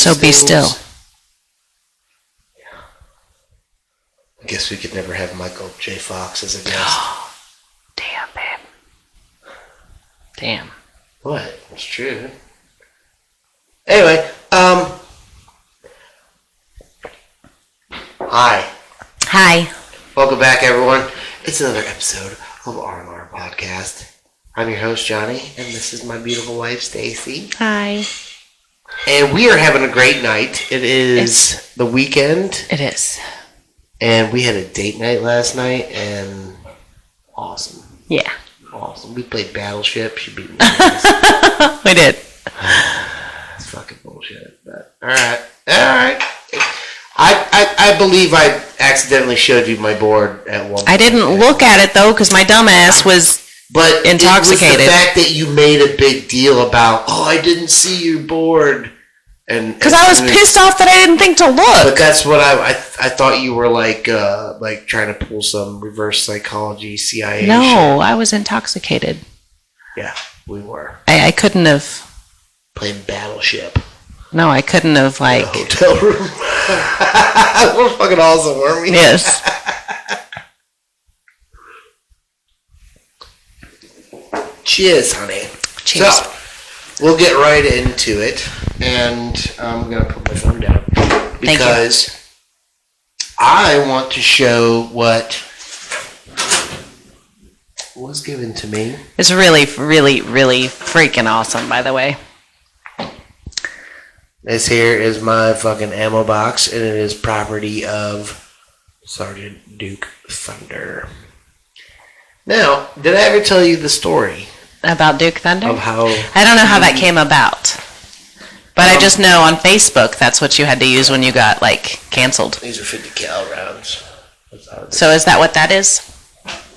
So be still. I guess we could never have Michael J. Fox as a guest. Damn, babe. Damn. What? It's true. Anyway, Hi. Welcome back, everyone. It's another episode of R&R Podcast. I'm your host, Johnny, and this is my beautiful wife, Stacy. Hi. And we are having a great night. It is the weekend. It is. And we had a date night last night, and awesome. Yeah. Awesome. We played Battleship. She beat me. We did. It's fucking bullshit. But alright. I believe I accidentally showed you my board at one point. I didn't look at it, though, because my dumbass was intoxicated. It was the fact that you made a big deal about, I didn't see your board. Because I was pissed off that I didn't think to look. But that's what I thought you were like trying to pull some reverse psychology CIA shit. No, I was intoxicated. Yeah, we were. I couldn't have... Playing Battleship. No, I couldn't have, in a hotel room. We're fucking awesome, weren't we? Yes. Cheers, honey. Cheers. So, we'll get right into it, and I'm going to put my phone down because I want to show what was given to me. It's really, really, really freaking awesome, by the way. This here is my fucking ammo box, and it is property of Sergeant Duke Thunder. Now, did I ever tell you the story? About Duke Thunder? Of how... I don't know how that came about. But I just know on Facebook that's what you had to use when you got, canceled. These are 50 cal rounds. So is that what that is?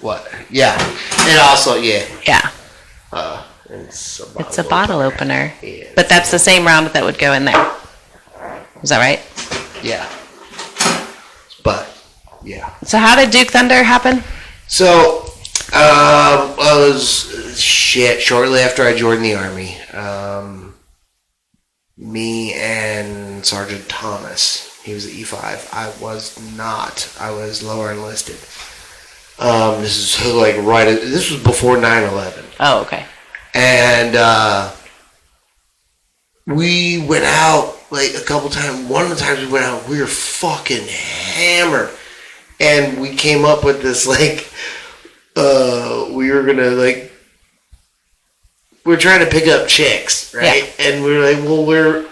What? Yeah. And also, yeah. Yeah. It's a bottle opener. Yeah. But that's the same round that would go in there. Is that right? Yeah. But, yeah. So how did Duke Thunder happen? So, shortly after I joined the Army, me and Sergeant Thomas, he was an E5. I was not. I was lower enlisted. This is this was before 9/11. Oh, okay. And we went out a couple times. One of the times we went out, we were fucking hammered. And we came up with this, we were gonna, we're trying to pick up chicks, right? Yeah. And we were like, well, we're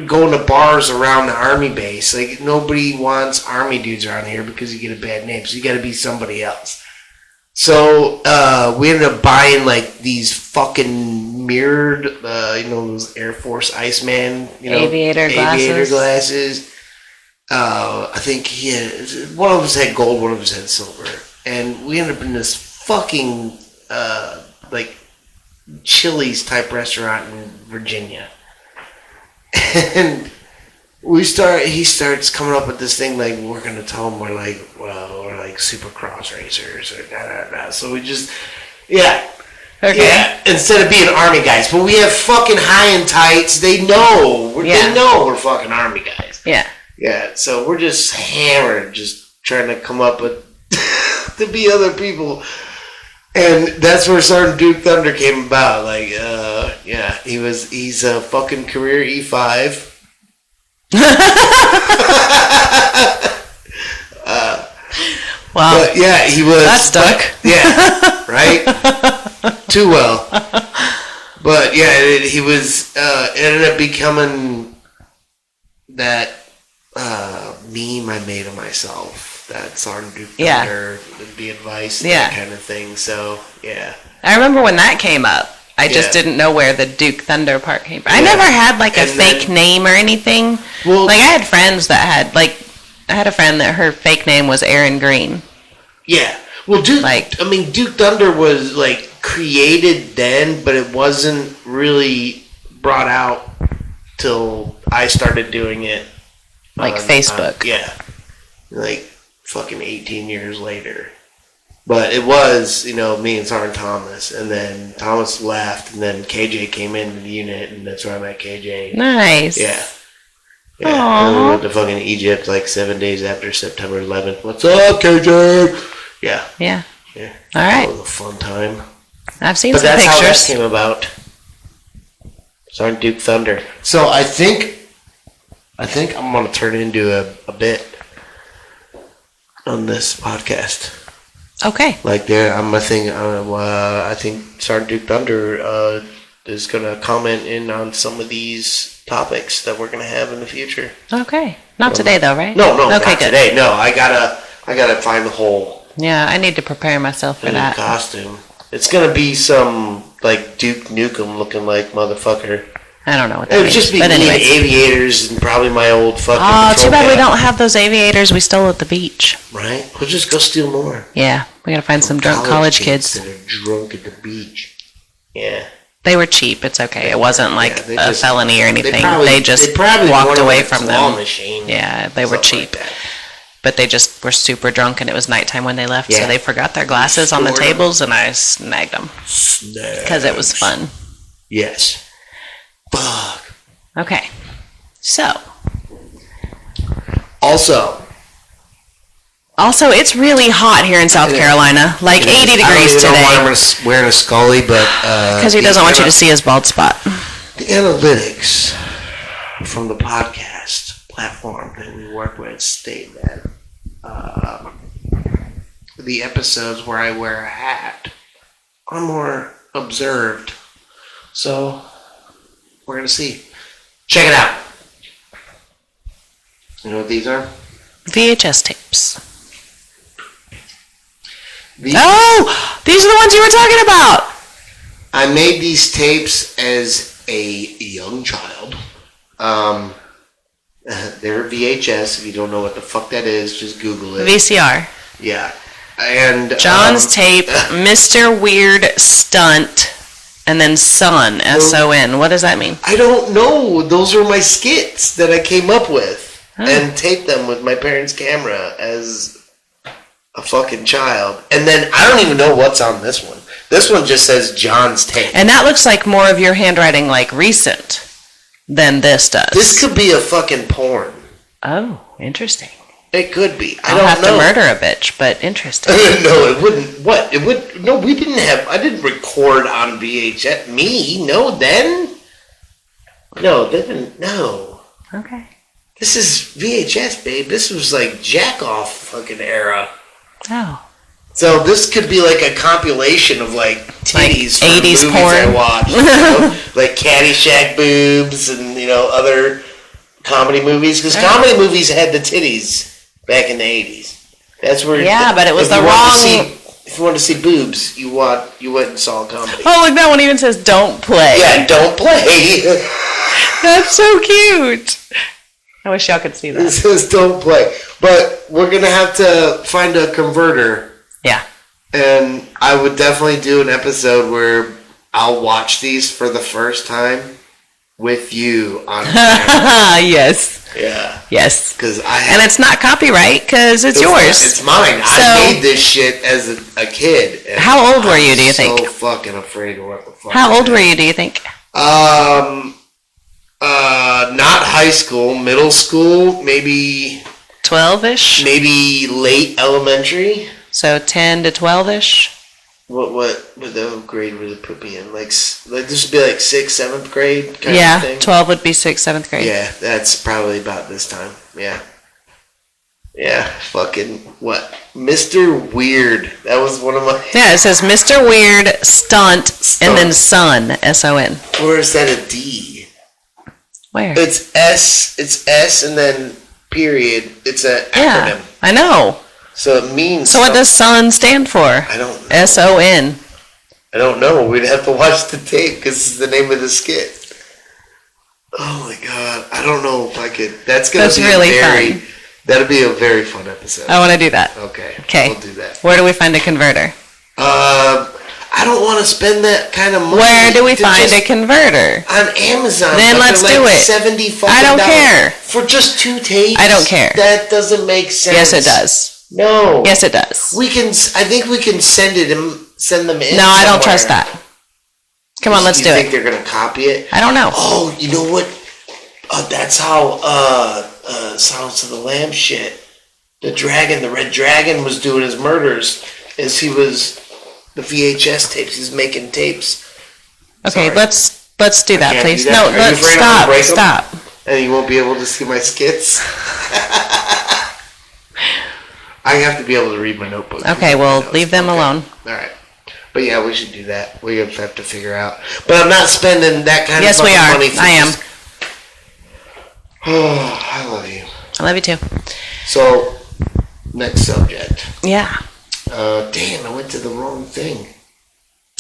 going to bars around the Army base. Nobody wants Army dudes around here because you get a bad name. So you gotta be somebody else. So, we ended up buying, these fucking mirrored, those Air Force Iceman, aviator glasses. I think one of us had gold, one of us had silver. And we ended up in this fucking, Chili's type restaurant in Virginia. And he starts coming up with this thing, we're going to tell him we're super cross racers or da-da-da. So we just, yeah. Okay. Yeah, instead of being Army guys. But we have fucking high and tights. They know. They know we're fucking Army guys. Yeah. Yeah, so we're just hammered, just trying to come up with, to be other people. And that's where Sergeant Duke Thunder came about. He's a fucking career E5. Wow. But yeah, he was. That stuck. Yeah, right? Too well. But yeah, he was, ended up becoming that meme I made of myself. That Sergeant Duke Thunder, the advice, that kind of thing. So, yeah. I remember when that came up. I just didn't know where the Duke Thunder part came from. I never had a fake name or anything. Well, I had friends that had I had a friend that her fake name was Aaron Green. Yeah. Well, Duke Thunder was created then, but it wasn't really brought out till I started doing it. Facebook. Fucking 18 years later. But it was, me and Sergeant Thomas, and then Thomas left, and then KJ came into the unit, and that's where I met KJ. Nice. Yeah. Yeah, and we went to fucking Egypt like 7 days after September 11th. What's up, KJ? Yeah. Yeah. Yeah. All right. That was a fun time. I've seen but some that's pictures. How that came about. Sergeant Duke Thunder. So I think I'm gonna turn it into a bit on this podcast. Okay. Like I think Sergeant Duke Thunder is gonna comment in on some of these topics that we're gonna have in the future. Okay. Not today though, right? No, okay, not good. today. No, I gotta find the whole. Yeah, I need to prepare myself for that costume. It's gonna be some like Duke Nukem looking like motherfucker. I don't know what that It would means. just be but me and aviators and probably my old fucking. Oh, too bad cap. we don't have those aviators we stole at the beach. Right? We'll just go steal more. Yeah, we gotta find some drunk college kids that are drunk at the beach. Yeah. They were cheap. It's okay. It wasn't like a felony or anything. They just probably walked away from them. Machine, yeah, they were cheap. Like but they just were super drunk, and it was nighttime when they left, so they forgot their glasses on the tables, and I snagged them. Because it was fun. Yes. Fuck. Okay. So. Also, it's really hot here in South Carolina. Like 80 degrees today. I don't know why I'm wearing a Scully, but... Because he doesn't want you to see his bald spot. The analytics from the podcast platform that we work with state that the episodes where I wear a hat are more observed. So, we're going to see. Check it out. You know what these are? VHS tapes. These are the ones you were talking about. I made these tapes as a young child. They're VHS. If you don't know what the fuck that is, just Google it. VCR. Yeah. And John's tape, Mr. Weird Stunt, and then Son, S-O-N. What does that mean? I don't know. Those are my skits that I came up with and taped them with my parents' camera as a fucking child. And then I don't even know what's on this one. This one just says John's tape. And that looks like more of your handwriting, like recent, than this does. This could be a fucking porn. Oh, interesting. It could be. I I'll don't have know. to murder a bitch, but interesting. No, it wouldn't. What? It would. No, we didn't have. I didn't record on VHS. Me? No, then? No, then. No. Okay. This is VHS, babe. This was like jack-off fucking era. Oh. So this could be like a compilation of like titties like from 80s movies porn. I watched. You know? Like Caddyshack boobs and, other comedy movies. Because comedy movies had the titties back in the 80s. That's where... Yeah, but it was the wrong... If you wanted to see boobs, you went and saw a comedy. Oh, look, that one even says don't play. Yeah, don't play. That's so cute. I wish y'all could see that. It says don't play. But we're going to have to find a converter. Yeah. And I would definitely do an episode where I'll watch these for the first time with you on camera. Yes. Yeah. Yes. And it's not copyright because it's yours. It's mine. I made this shit as a kid. How old were you, do you think? I'm so fucking afraid of what the fuck. How old were you, do you think? Not high school, middle school, maybe 12-ish? Maybe late elementary. So 10 to 12-ish? What grade would it put me in? Like this would be like 6th, 7th grade kind of thing? 12 would be 6th, 7th grade. Yeah, that's probably about this time. Yeah. Yeah, fucking, what? Mr. Weird. That was one of my... Yeah, it says Mr. Weird Stunt. And then Son, S-O-N. Or is that a D? Where? It's S and then period. It's an acronym. Yeah, I know. So it means... So what does Son stand for? I don't know. S-O-N. I don't know. We'd have to watch the tape because it's the name of the skit. Oh my god. I don't know if I could... That's really fun. That'd be a very fun episode. I want to do that. Okay. We'll do that. Where do we find a converter? I don't want to spend that kind of money. Where do we find a converter? On Amazon. Then let's do it. $70 I don't care. For just 2 tapes? I don't care. That doesn't make sense. Yes, it does. No. Yes, it does. I think we can send them in. No, I don't trust that. Come on, let's do it. You think they're going to copy it? I don't know. Oh, you know what? That's how Silence of the Lambs shit. The Red Dragon was doing his murders as he was the VHS tapes. He's making tapes. Okay, let's do that, please. Do that. No, let's stop. And you won't be able to see my skits. I have to be able to read my notebook. Okay, well, leave them alone. All right. But yeah, we should do that. We have to figure out. But I'm not spending that kind of money. Yes, we are. I am. Oh, I love you. I love you too. So, next subject. Yeah. Damn, I went to the wrong thing.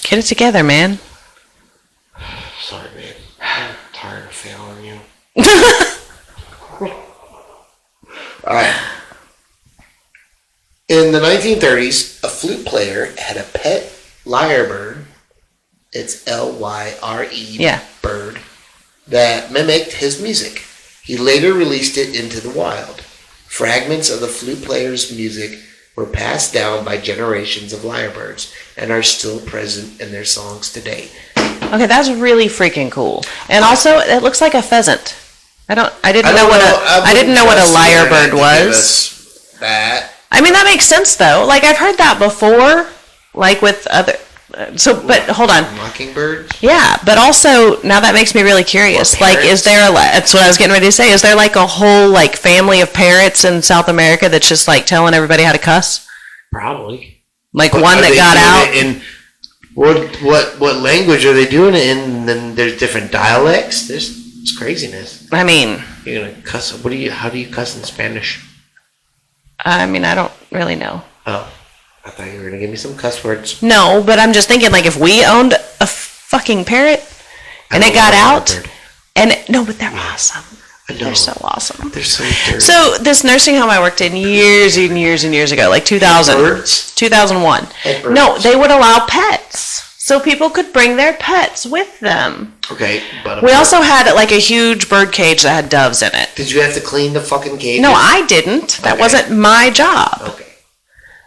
Get it together, man. Sorry, man. I'm tired of failing you. Alright. In the 1930s, a flute player had a pet lyrebird. It's Lyre bird that mimicked his music. He later released it into the wild. Fragments of the flute player's music were passed down by generations of lyrebirds and are still present in their songs today. Okay, that's really freaking cool. And also, it looks like a pheasant. I didn't know what a lyrebird was. That. I mean, that makes sense though. Like I've heard that before, like with other. But hold on. Mockingbirds? Yeah, but also now that makes me really curious. Like, is there that's what I was getting ready to say. Is there like a whole like family of parrots in South America that's just like telling everybody how to cuss? Probably. Like one that got out. In what language are they doing it in? And then there's different dialects. It's craziness. I mean, you're gonna cuss. How do you cuss in Spanish? I mean, I don't really know. Oh. I thought you were going to give me some cuss words. No, but I'm just thinking, like, if we owned a fucking parrot and it got out, but they're awesome. I know. They're so awesome. They're so dirty. So this nursing home I worked in years and years and years ago, like 2001. No, they would allow pets. So people could bring their pets with them. Okay, but we also had like a huge bird cage that had doves in it. Did you have to clean the fucking cage? No, I didn't. That wasn't my job. Okay.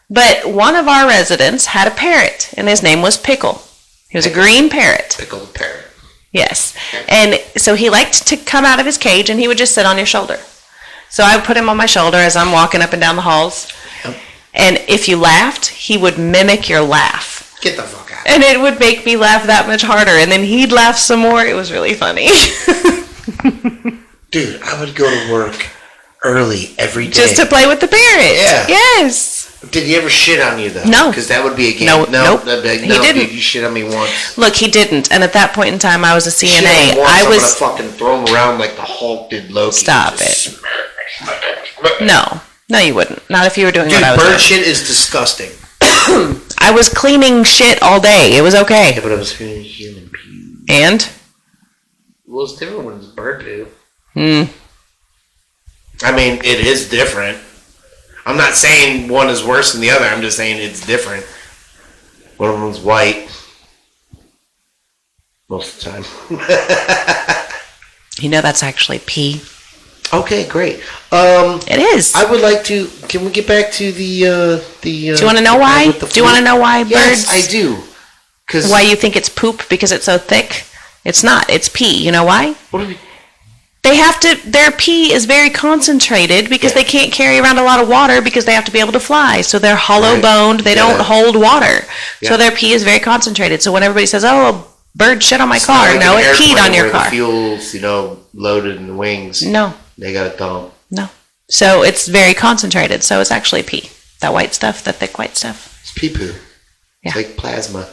But one of our residents had a parrot, and his name was Pickle. He was a green parrot. Pickle the parrot. Yes. And so he liked to come out of his cage, and he would just sit on your shoulder. So I would put him on my shoulder as I'm walking up and down the halls. Yep. And if you laughed, he would mimic your laugh. Get the fuck out. And it would make me laugh that much harder. And then he'd laugh some more. It was really funny. Dude, I would go to work early every day. Just to play with the parrot. Yeah. Yes. Did he ever shit on you, though? No. Because that would be a game. Nope. He didn't. Dude, you shit on me once. Look, he didn't. And at that point in time, I was a CNA. I'm going to fucking throw him around like the Hulk did Loki. Stop it. No. No, you wouldn't. Not if you were doing what I was doing. Bird shit is disgusting. I was cleaning shit all day. It was okay. Yeah, but I was cleaning human poo. And? Well, it's different when it's bird poo. I mean, it is different. I'm not saying one is worse than the other. I'm just saying it's different. One of them's white. Most of the time. You know that's actually pee. Okay, great. It is. I would like to... Can we get back to the do you want to know why? Do you want to know why birds... Yes, I do. Why you think it's poop because it's so thick? It's not. It's pee. You know why? What do we... They have to, their pee is very concentrated because they can't carry around a lot of water because they have to be able to fly. So they're hollow boned. They don't hold water. Yeah. So their pee is very concentrated. So when everybody says, oh, a bird shit on my car, no, it peed on your car. The fuel's, loaded in the wings. No. They got a dump. No. So it's very concentrated. So it's actually pee. That white stuff, the thick white stuff. It's pee poo. Yeah. It's like plasma.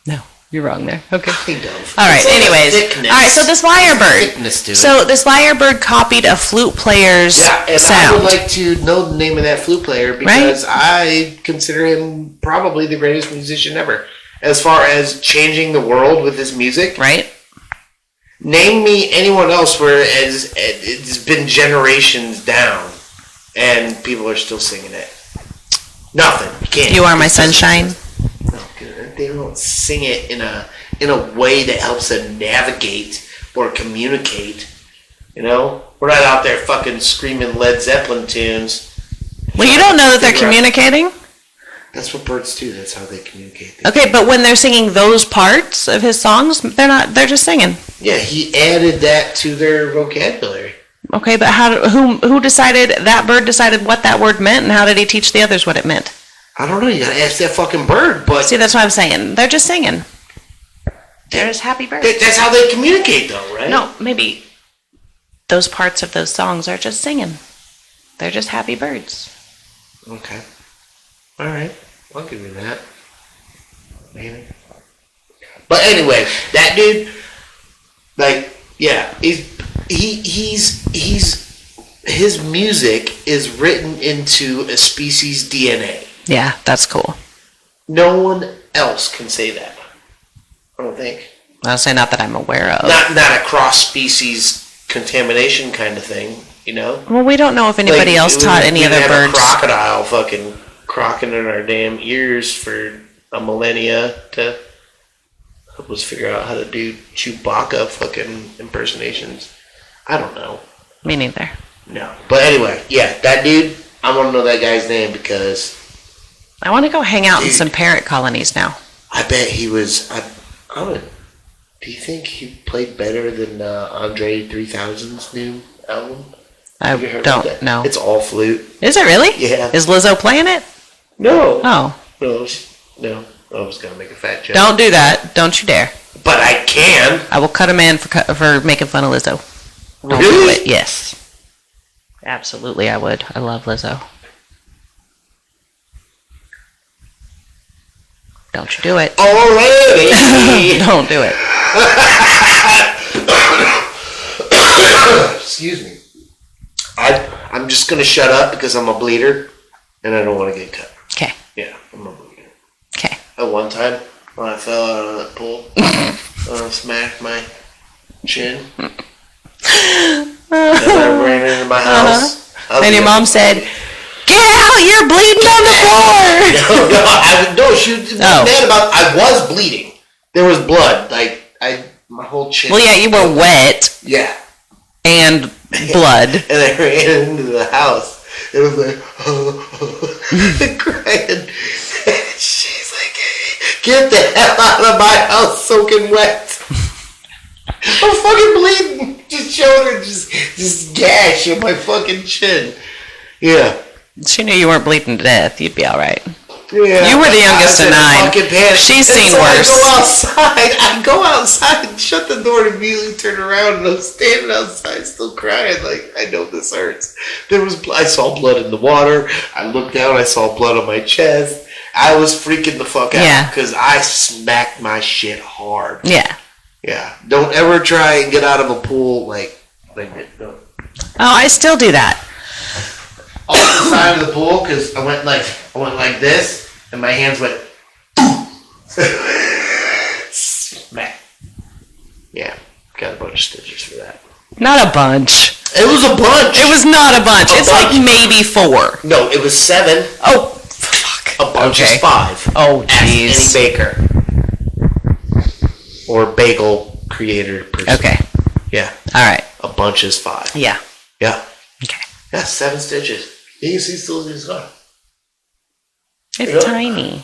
No. You're wrong there. Okay. Kind of. All right. Anyways. All right. So this lyrebird. Thickness to it. So this lyrebird copied a flute player's sound. I would like to know the name of that flute player because I consider him probably the greatest musician ever. As far as changing the world with his music. Right. Name me anyone else where it's been generations down and people are still singing it. Nothing. You can't. You Are My Sunshine. They don't sing it in a way that helps them navigate or communicate. We're not out there fucking screaming Led Zeppelin tunes. Well, you don't know that they're communicating. That's what birds do. That's how they communicate. Okay, but when they're singing those parts of his songs, they're just singing. Yeah, he added that to their vocabulary. Okay, but who decided, that bird decided what that word meant, and how did he teach the others what it meant? I don't know. You gotta ask that fucking bird. But see, that's what I'm saying. They're just singing. They're just happy birds. That's how they communicate, though, right? No, maybe those parts of those songs are just singing. They're just happy birds. Okay. All right. I'll give you that. Maybe. But anyway, that dude, like, yeah, he's his music is written into a species' DNA. Yeah, that's cool. No one else can say that. I don't think. I'll say not that I'm aware of. Not a cross-species contamination kind of thing, you know? Well, we don't know if anybody else taught any other birds. A crocodile fucking crocking in our damn ears for a millennia to help us figure out how to do Chewbacca fucking impersonations. I don't know. Me neither. No. But anyway, yeah, that dude, I want to know that guy's name because... I want to go hang out in some parrot colonies now. I bet he was... do you think he played better than Andre 3000's new album? I don't know. It's all flute. Is it really? Yeah. Is Lizzo playing it? No. Oh. No. I was going to make a fat joke. Don't do that. Don't you dare. But I can. I will cut a man for making fun of Lizzo. Don't really? do it. Yes. Absolutely, I would. I love Lizzo. Don't you do it. Already. Don't do it. Excuse me. I'm just going to shut up because I'm a bleeder and I don't want to get cut. Okay. Yeah, I'm a bleeder. Okay. At one time, when I fell out of that pool, I smacked my chin. And I ran into my house. And your mom said, "Get out! You're bleeding on the floor." No, she was mad about. I was bleeding. There was blood. Like my whole chin. Well, yeah, you were wet. Yeah. And blood. And I ran into the house. It was like, crying. She's like, "Hey, get the hell out of my house, soaking wet." I'm fucking bleeding. Just showed her just gash on my fucking chin. Yeah. She knew you weren't bleeding to death. You'd be all right. Yeah. You were the youngest of 9. She's seen worse. I go outside and shut the door and immediately turn around and I'm standing outside still crying like, I know this hurts. I saw blood in the water. I looked down, I saw blood on my chest. I was freaking the fuck out because I smacked my shit hard. Yeah. Yeah. Don't ever try and get out of a pool like that. No. Oh, I still do that. Off the side of the pool because I went like this and my hands went smack. Yeah, got a bunch of stitches for that. Not a bunch. It was a bunch. It was not a bunch. It's like maybe 4. No, it was 7. Oh, fuck. A bunch is 5. Oh, jeez. Ask any baker or bagel creator person. Okay. Yeah. All right. A bunch is 5. Yeah. Yeah. Okay. Yeah, 7 stitches. You can see still in the scar. It's tiny.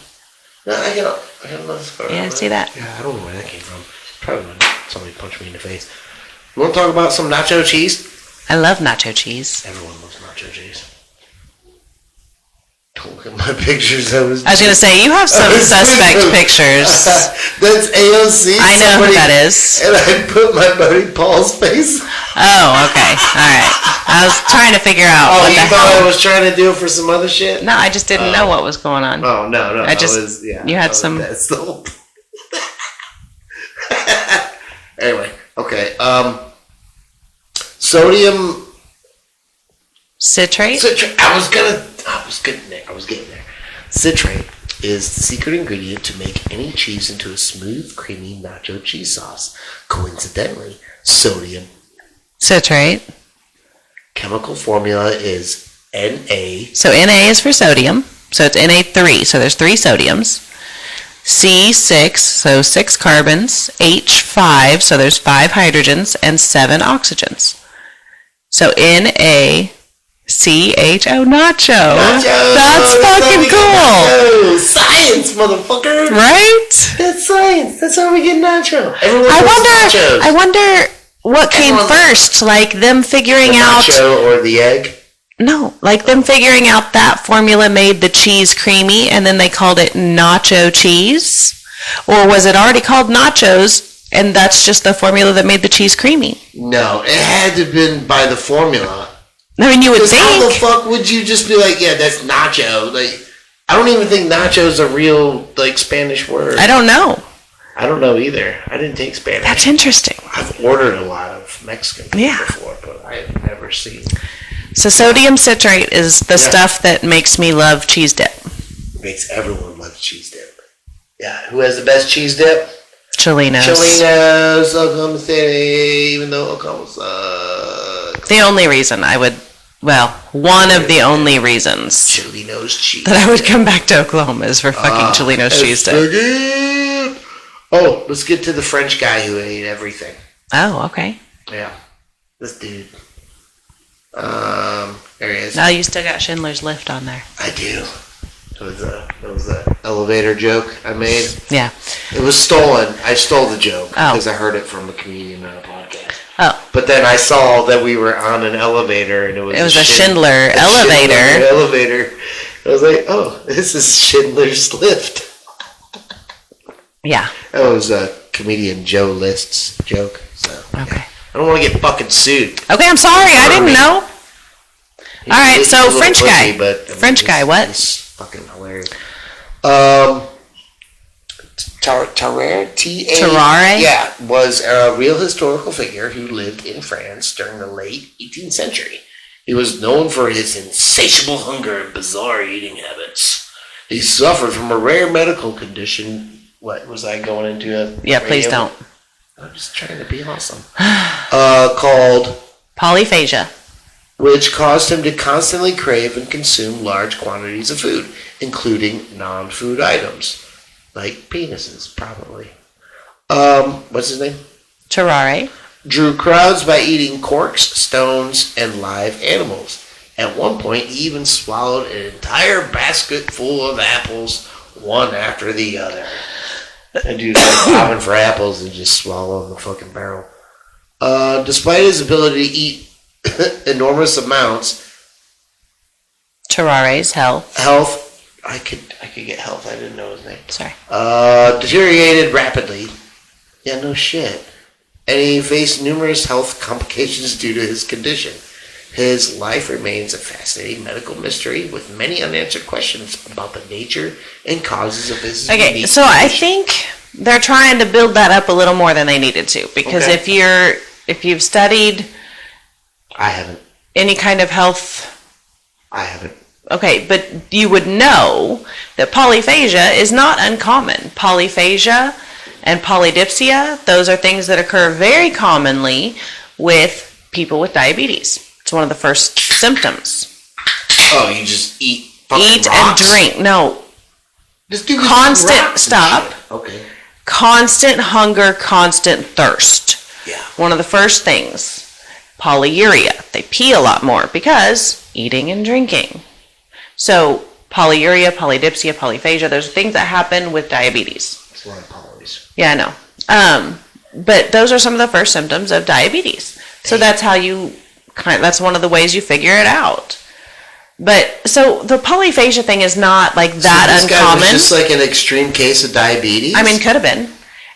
No, I got another scar. Yeah, I see that. Yeah, I don't know where that came from. Probably when somebody punched me in the face. You want to talk about some nacho cheese? I love nacho cheese. Everyone loves nacho cheese. Don't look at my pictures. I was going to say, you have some suspect pictures. That's AOC. I know who that is. And I put my buddy Paul's face. Oh, okay. All right. I was trying to figure out what the hell. Oh, you thought I was trying to do it for some other shit? No, I just didn't know what was going on. Oh, no. You had some... Anyway, okay. Sodium... Citrate? I was getting there. Citrate is the secret ingredient to make any cheese into a smooth, creamy nacho cheese sauce. Coincidentally, sodium. Citrate. Chemical formula is Na. So Na is for sodium. So it's Na3. So there's 3 sodiums. C6, so 6 carbons. H5, so there's 5 hydrogens and 7 oxygens. So NaCHO, Nacho. Nachos. That's fucking cool. motherfucker. Right? That's science. That's how we get nacho. I wonder what came first, like them figuring out nacho or the egg. No, like them figuring out that formula made the cheese creamy, and then they called it nacho cheese, or was it already called nachos, and that's just the formula that made the cheese creamy? No, it had to have been by the formula. I mean, you would think. How the fuck would you just be like, yeah, that's nacho? Like, I don't even think nacho is a real like Spanish word. I don't know. I don't know either. I didn't take Spanish. That's interesting. I've ordered a lot of Mexican food before, but I have never seen. So sodium citrate is the stuff that makes me love cheese dip. Makes everyone love cheese dip. Yeah, who has the best cheese dip? Cholinos, Oklahoma City, even though Oklahoma sucks. The only reason I would, one of the only reasons Cholinos cheese that I would come back to Oklahoma is for fucking Cholinos cheese dip. So good. Oh, let's get to the French guy who ate everything. Oh, okay. Yeah, this dude. There he is. No, you still got Schindler's List on there. I do. It was a elevator joke I made. Yeah. It was stolen. I stole the joke because I heard it from a comedian on a podcast. Oh. But then I saw that we were on an elevator, and it was a Schindler elevator. Elevator. I was like, oh, this is Schindler's List. Yeah. That was a comedian Joe List's joke. So. Okay. I don't want to get fucking sued. Okay, I'm sorry. I didn't know. All right, so French guy. French guy, what? It's fucking hilarious. Tarare? Tarare? Yeah, was a real historical figure who lived in France during the late 18th century. He was known for his insatiable hunger and bizarre eating habits. He suffered from a rare medical condition. What, was I going into? Yeah, please don't. I'm just trying to be awesome. Called polyphagia, which caused him to constantly crave and consume large quantities of food, including non-food items, like penises, probably. What's his name? Tarare. Drew crowds by eating corks, stones, and live animals. At one point, he even swallowed an entire basket full of apples, one after the other. That dude's like bobbing for apples and just swallowing the fucking barrel. Despite his ability to eat enormous amounts, Tarare's health. I could get health. I didn't know his name. Sorry. Deteriorated rapidly. Yeah, no shit. And he faced numerous health complications due to his condition. His life remains a fascinating medical mystery with many unanswered questions about the nature and causes of his Okay, so I think they're trying to build that up a little more than they needed to, because if you've studied, I haven't. Any kind of health, I haven't. Okay, but you would know that polyphagia is not uncommon. Polyphagia and polydipsia, those are things that occur very commonly with people with diabetes. It's one of the first symptoms. Oh, you just eat fucking rocks? And drink. No. Just do constant stop. Okay. Constant hunger, constant thirst. Yeah. One of the first things. Polyuria. They pee a lot more because eating and drinking. So polyuria, polydipsia, polyphagia, those are things that happen with diabetes. It's a lot of polys. Yeah, I know. But those are some of the first symptoms of diabetes. So that's how that's one of the ways you figure it out. But so the polyphagia thing is not like that this uncommon. Guy was just like an extreme case of diabetes. I mean, could have been.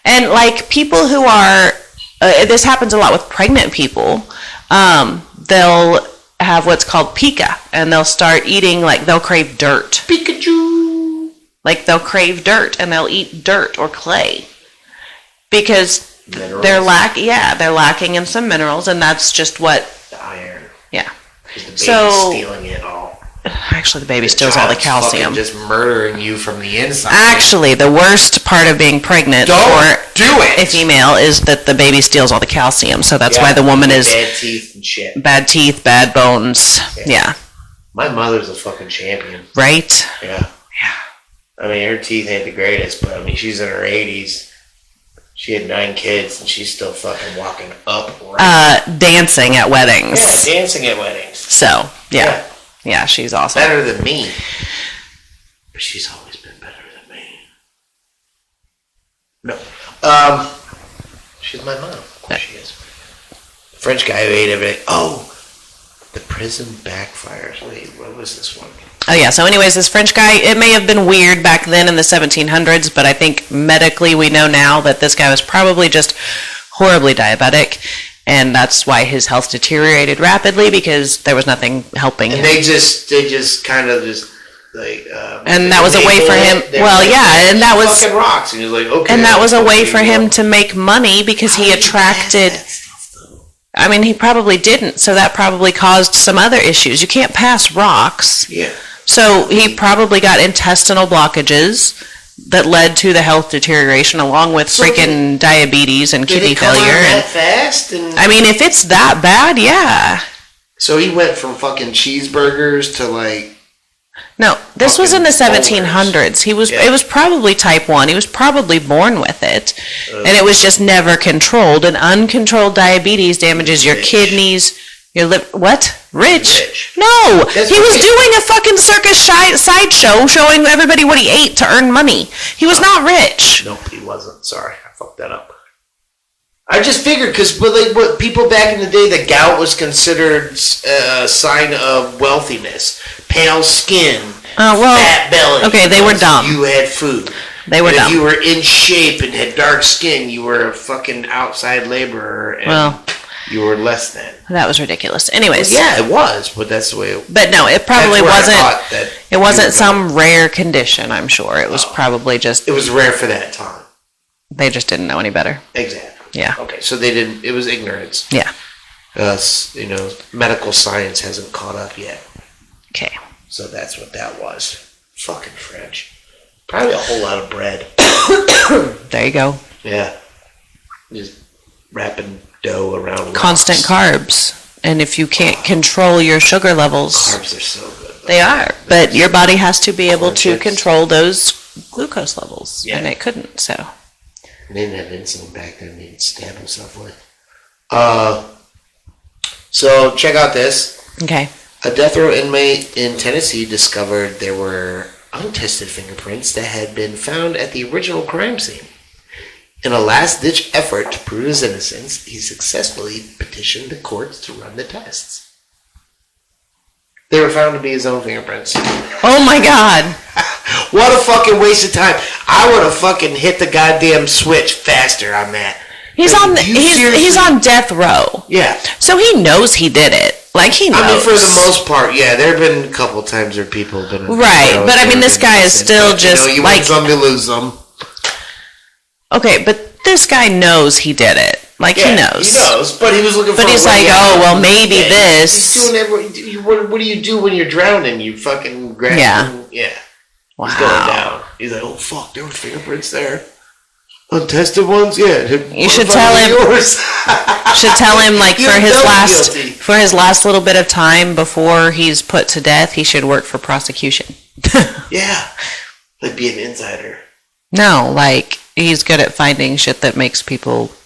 And like people who are, this happens a lot with pregnant people. They'll have what's called pica, and they'll start eating, like they'll crave dirt. Pikachu. Like they'll crave dirt, and they'll eat dirt or clay because minerals. they're lacking in some minerals, and that's just what. The iron. Yeah. The baby's stealing it all. Actually, the baby steals all the calcium. Just murdering you from the inside. Actually, the worst part of being pregnant for a female is that the baby steals all the calcium. So that's why the woman is bad teeth and shit. Bad teeth, bad bones. Yeah. My mother's a fucking champion. Right? Yeah. I mean, her teeth ain't the greatest, but I mean, she's in her 80s. She had 9 kids, and she's still fucking walking upright. Dancing at weddings. Yeah, dancing at weddings. So, yeah, she's awesome. Better than me. But she's always been better than me. She's my mom. Of course she is. French guy who ate everything. Oh, the prison backfires. Wait, what was this one? Oh, yeah. So anyways, this French guy, it may have been weird back then in the 1700s, but I think medically we know now that this guy was probably just horribly diabetic, and that's why his health deteriorated rapidly, because there was nothing helping him. And they just kind of just like... and that was a way for him... Well, yeah, and that was... Fucking rocks. And he was like, okay. And that was a way for him to make money, because he attracted... I mean, he probably didn't, so that probably caused some other issues. You can't pass rocks. Yeah. So he probably got intestinal blockages that led to the health deterioration, along with freaking diabetes and kidney failure. That fast? I mean, if it's that bad, yeah. So he went from fucking cheeseburgers to like... No, this was in the 1700s. It was probably type 1. He was probably born with it. And it was just never controlled. And uncontrolled diabetes damages your kidneys, your liver. What? Rich? No! He was doing a fucking circus sideshow showing everybody what he ate to earn money. He was not rich. Nope, he wasn't. Sorry, I fucked that up. I just figured, because what people back in the day, the gout was considered a sign of wealthiness. Pale skin, fat belly. Okay, they were dumb. You had food. They were dumb. If you were in shape and had dark skin, you were a fucking outside laborer, and you were less than. That was ridiculous. Anyways. Well, yeah, it was, but that's the way it... But no, it probably wasn't... It wasn't some rare condition, I'm sure. It was probably just... It was rare for that time. They just didn't know any better. Exactly. Yeah. Okay, so they didn't... It was ignorance. Yeah. Medical science hasn't caught up yet. Okay. So that's what that was. Fucking French. Probably a whole lot of bread. There you go. Yeah. Just wrapping dough around rocks. Constant carbs. And if you can't control your sugar levels... Carbs are so good. They are. But your body has to be able to control those glucose levels. Yeah. And it couldn't, so... They didn't have insulin back then. They'd stab himself with. So check out this. Okay. A death row inmate in Tennessee discovered there were untested fingerprints that had been found at the original crime scene. In a last-ditch effort to prove his innocence, he successfully petitioned the courts to run the tests. They were found to be his own fingerprints. Oh my God. What a fucking waste of time. I would have fucking hit the goddamn switch faster on that. He's on death row. Yeah. So he knows he did it. Like, he knows. I mean, for the most part, yeah. There have been a couple times where people have been... Right, but I mean, this guy is still just, you win some, you lose some. Okay, but this guy knows he did it. Like, he knows. He knows, but he was looking for... But he's like, maybe this... He's doing what do you do when you're drowning? You fucking grab him. Yeah. Wow. He's going down. He's like, oh, fuck, there were fingerprints there. Untested ones? Yeah. You should tell him... should tell him, like, for his last little bit of time before he's put to death, he should work for prosecution. Yeah. Like, be an insider. No, like... He's good at finding shit that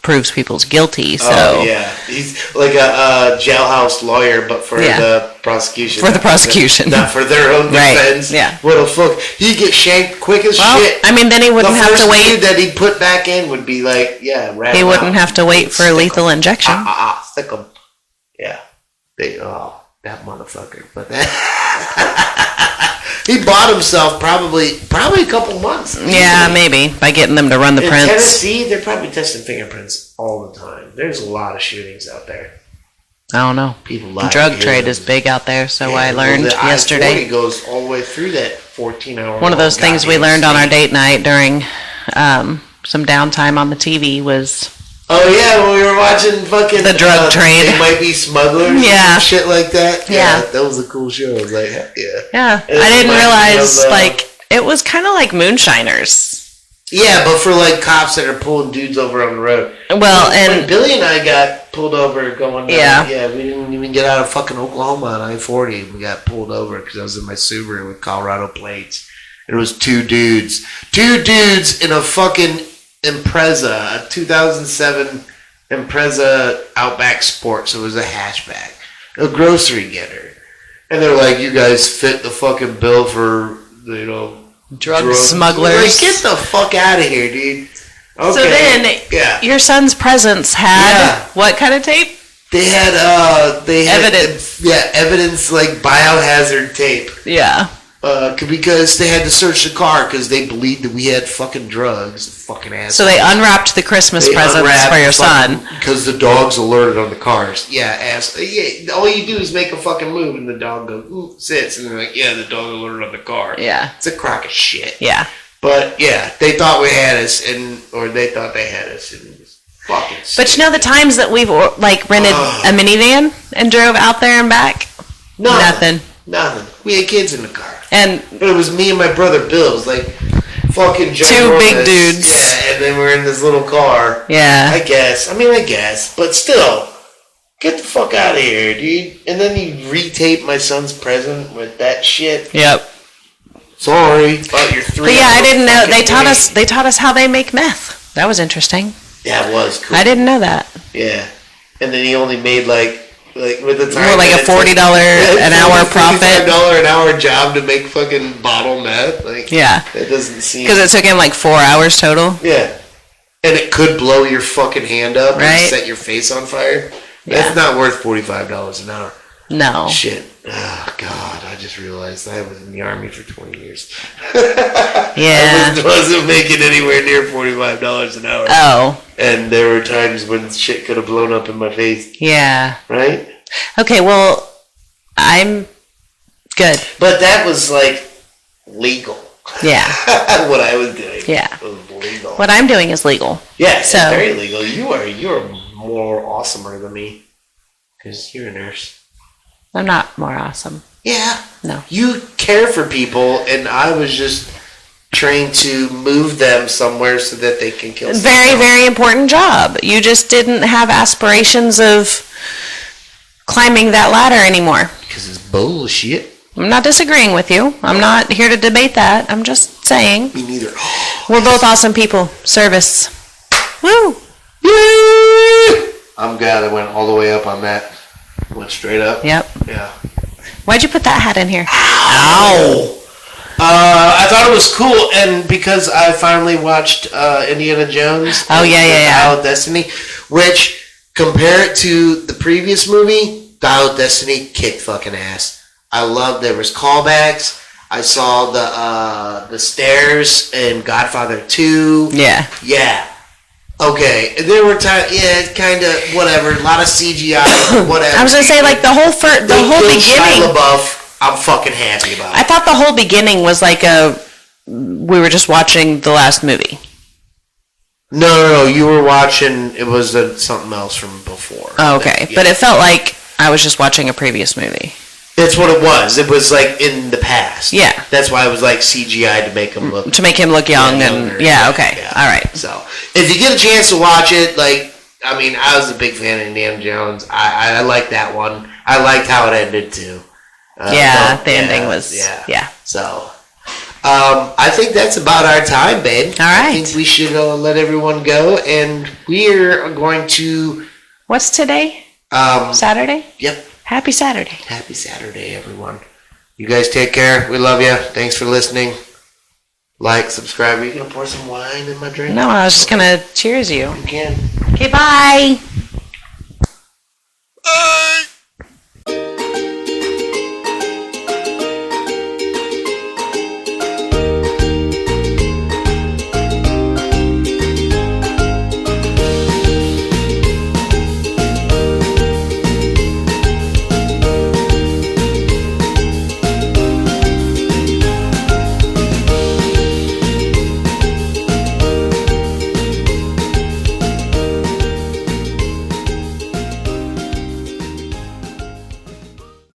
proves people's guilty. So. Oh, yeah. He's like a jailhouse lawyer, but for the prosecution. For the prosecution. Not for their own defense. Right, yeah. What the fuck? He'd get shanked quick as shit. I mean, then he wouldn't have to wait. The first dude that he'd put back in would be like, he wouldn't have to wait for a lethal injection. Stick him. Yeah. That motherfucker. But that... He bought himself probably a couple months. Yeah, maybe, by getting them to run the prints. In Tennessee, they're probably testing fingerprints all the time. There's a lot of shootings out there. I don't know. The drug trade is big out there, so I learned yesterday. I-40 goes all the way through that 14-hour... One of those things we learned on our date night during some downtime on the TV was... Oh, yeah, when we were watching fucking... The drug trade. They might be smugglers and shit like that. Yeah. That was a cool show. I was like, heck yeah. Yeah. I didn't realize, it was kind of like moonshiners. Yeah, but for, cops that are pulling dudes over on the road. Well, when Billy and I got pulled over going down, we didn't even get out of fucking Oklahoma on I-40. We got pulled over because I was in my Subaru with Colorado plates. And it was two dudes. Two dudes in a fucking... Impreza, a 2007 Impreza Outback Sport, so it was a hatchback, a grocery getter, and they're like, "You guys fit the fucking bill for drug smugglers." Like, get the fuck out of here, dude! Okay. So then, your son's presents had what kind of tape? They had evidence. Evidence like biohazard tape. Yeah. Because they had to search the car because they believed that we had fucking drugs. Fucking assholes. So they unwrapped the Christmas presents for your son. Because the dog's alerted on the cars. All you do is make a fucking move and the dog goes, ooh, sits. And they're like, yeah, the dog alerted on the car. Yeah. It's a crock of shit. Yeah. But, they thought we had us, or they thought they had us. And it was fucking stupid. But you know the times that we've, rented a minivan and drove out there and back? Nothing. We had kids in the car. But it was me and my brother Bill. It was like fucking ginormous. Two big dudes. Yeah, and then we're in this little car. Yeah. I guess. But still, get the fuck out of here, dude. And then you retape my son's present with that shit. Yep. Sorry about your 3. But I didn't know. They taught us how they make meth. That was interesting. Yeah, it was cool. I didn't know that. Yeah. And then he only made like with the time more like a $40 an hour profit. $45 an hour job to make fucking bottle meth. That doesn't seem. Because it took him 4 hours total. Yeah. And it could blow your fucking hand up and set your face on fire. That's not worth $45 an hour. No. Shit. Oh, God. I just realized I was in the Army for 20 years. Yeah. I wasn't making anywhere near $45 an hour. Oh. And there were times when shit could have blown up in my face. Yeah. Right? Okay, well, I'm good. But that was, legal. Yeah. What I was doing. Yeah. Was legal. What I'm doing is legal. Yeah, it's very legal. You're more awesomer than me. Because you're a nurse. I'm not more awesome. Yeah. No. You care for people, and I was just trained to move them somewhere so that they can kill someone. Very, very important job. You just didn't have aspirations of climbing that ladder anymore. Because it's bullshit. I'm not disagreeing with you. I'm not here to debate that. I'm just saying. Me neither. We're both awesome people. Service. Woo! Yay! I'm glad I went all the way up on that. Went straight up. Yep. Yeah. Why'd you put that hat in here? Ow! I thought it was cool, and because I finally watched Indiana Jones. Oh, yeah. Dial of Destiny, which, compare it to the previous movie, Dial of Destiny kicked fucking ass. I loved there was callbacks. I saw the stairs in Godfather 2. Yeah. Yeah. Okay, there were times, kind of, whatever, a lot of CGI, whatever. I was going to say, the whole beginning. Shia LaBeouf, I'm fucking happy about it. I thought the whole beginning was we were just watching the last movie. No, you were watching, it was something else from before. Oh, okay, but it felt like I was just watching a previous movie. That's what it was. It was in the past. Yeah. That's why it was CGI to make him look young and okay. Yeah. All right. So if you get a chance to watch it, I was a big fan of Indiana Jones. I liked that one. I liked how it ended too. The ending was yeah. So I think that's about our time, babe. All right. I think we should let everyone go, and we're going to. What's today? Saturday. Yep. Happy Saturday. Happy Saturday, everyone. You guys take care. We love you. Thanks for listening. Like, subscribe. Are you going to pour some wine in my drink? No, I was just going to cheers you. You can. Okay, bye. Bye.